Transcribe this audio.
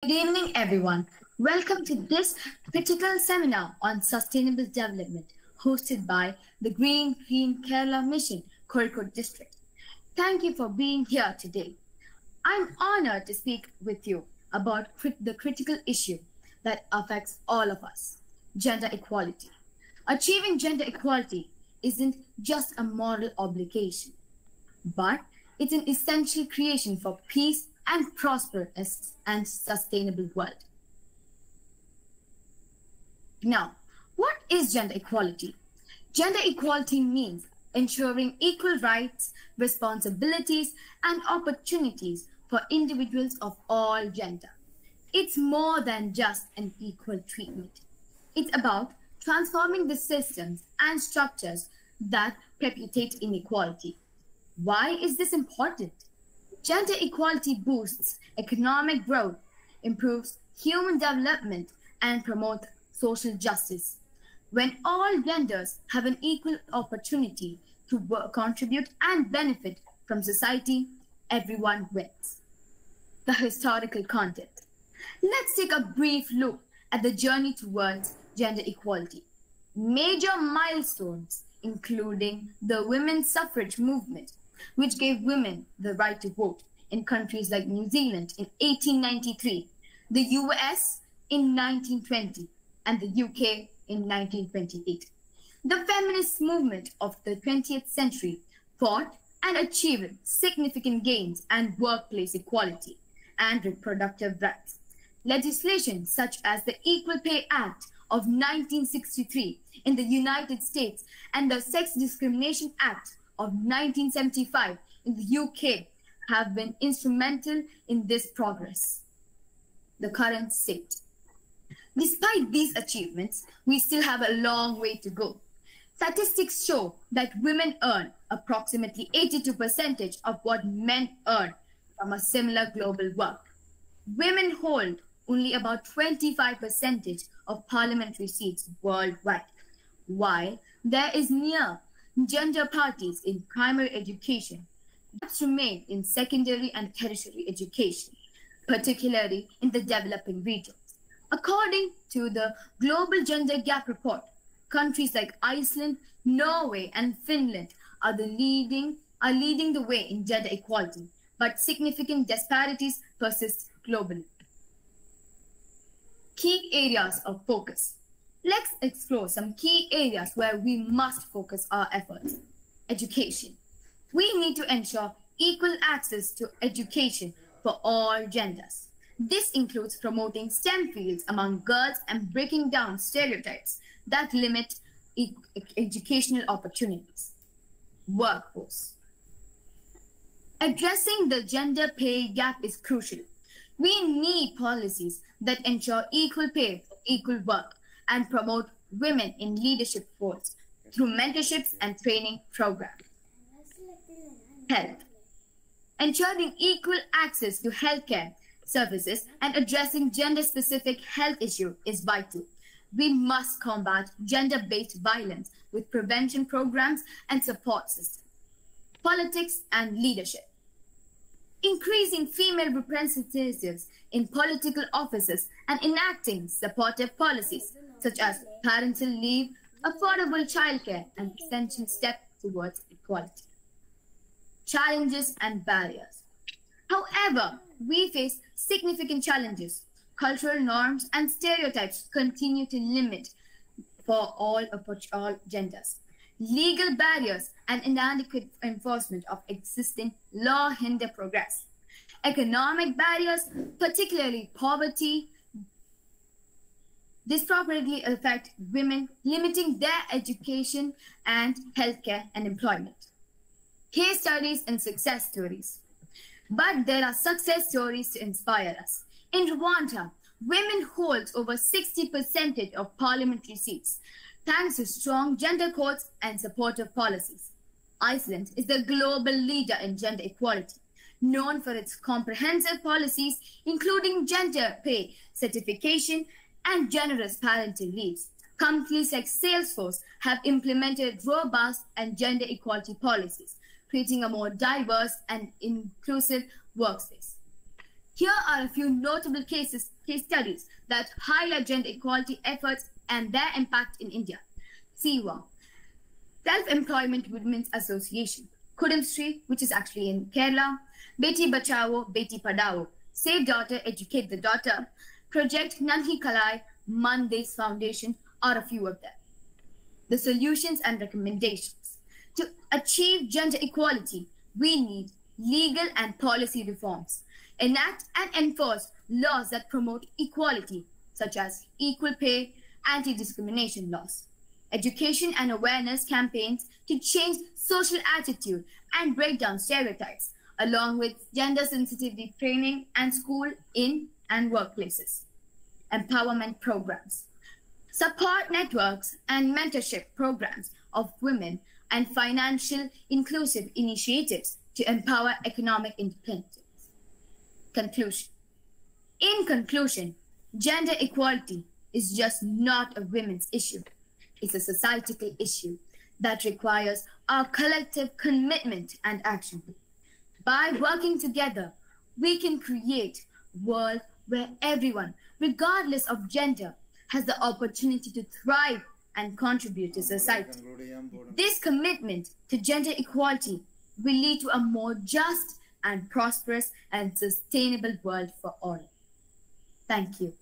Good evening, everyone. Welcome to this critical seminar on sustainable development hosted by the Green Kerala Mission, Kozhikode District. Thank you for being here today. I'm honored to speak with you about the critical issue that affects all of us, gender equality. Achieving gender equality isn't just a moral obligation, but it's an essential creation for peace and prosperous and sustainable world. Now, what is gender equality? Gender equality means ensuring equal rights, responsibilities, and opportunities for individuals of all gender. It's more than just an equal treatment. It's about transforming the systems and structures that perpetuate inequality. Why is this important? Gender equality boosts economic growth, improves human development, and promotes social justice. When all genders have an equal opportunity to work, contribute, and benefit from society, everyone wins. The historical context. Let's take a brief look at the journey towards gender equality. Major milestones including the women's suffrage movement, which gave women the right to vote in countries like New Zealand in 1893, the US in 1920, and the UK in 1928. The feminist movement of the 20th century fought and achieved significant gains and workplace equality and reproductive rights. Legislation such as the Equal Pay Act of 1963 in the United States and the Sex Discrimination Act of 1975 in the UK have been instrumental in this progress. The current state. Despite these achievements, we still have a long way to go. Statistics show that women earn approximately 82% of what men earn from a similar global work. Women hold only about 25% of parliamentary seats worldwide, while there is near gender parties in primary education. Gaps remain in secondary and tertiary education, particularly in the developing regions. According to the Global Gender Gap Report, countries like Iceland, Norway, and Finland are leading the way in gender equality, but significant disparities persist globally. Key areas of focus. Let's explore some key areas where we must focus our efforts. Education. We need to ensure equal access to education for all genders. This includes promoting STEM fields among girls and breaking down stereotypes that limit educational opportunities. Workforce. Addressing the gender pay gap is crucial. We need policies that ensure equal pay for equal work and promote women in leadership roles through mentorships and training programs. Health. Ensuring equal access to healthcare services and addressing gender-specific health issues is vital. We must combat gender-based violence with prevention programs and support systems. Politics and leadership. Increasing female representatives in political offices and enacting supportive policies such as parental leave, affordable childcare, and essential steps towards equality. Challenges and barriers. However, we face significant challenges. Cultural norms and stereotypes continue to limit for all genders. Legal barriers and inadequate enforcement of existing law hinder progress. Economic barriers, particularly poverty, disproportionately affect women, limiting their education and healthcare and employment. Case studies and success stories. But there are success stories to inspire us. In Rwanda, women hold over 60% of parliamentary seats, thanks to strong gender codes and supportive policies. Iceland is the global leader in gender equality, known for its comprehensive policies, including gender pay certification and generous parental leaves. Companies like Salesforce have implemented robust and gender equality policies, creating a more diverse and inclusive workspace. Here are a few notable case studies that highlight gender equality efforts and their impact in India. SEWA, Self-Employment Women's Association, Kudamshree, which is actually in Kerala, Beti Bachao, Beti Padhao, Save Daughter, Educate the Daughter, Project Nanhi Kalai, Mandesh Foundation are a few of them. The solutions and recommendations. To achieve gender equality, we need legal and policy reforms, enact and enforce laws that promote equality, such as equal pay, anti-discrimination laws, education and awareness campaigns to change social attitude and break down stereotypes, along with gender sensitivity training and school in and workplaces, empowerment programs, support networks and mentorship programs of women, and financial inclusive initiatives to empower economic independence. Conclusion. In conclusion, gender equality is just not a women's issue. It's a societal issue that requires our collective commitment and action. By working together, we can create a world where everyone, regardless of gender, has the opportunity to thrive and contribute to society. This commitment to gender equality will lead to a more just and prosperous and sustainable world for all. Thank you.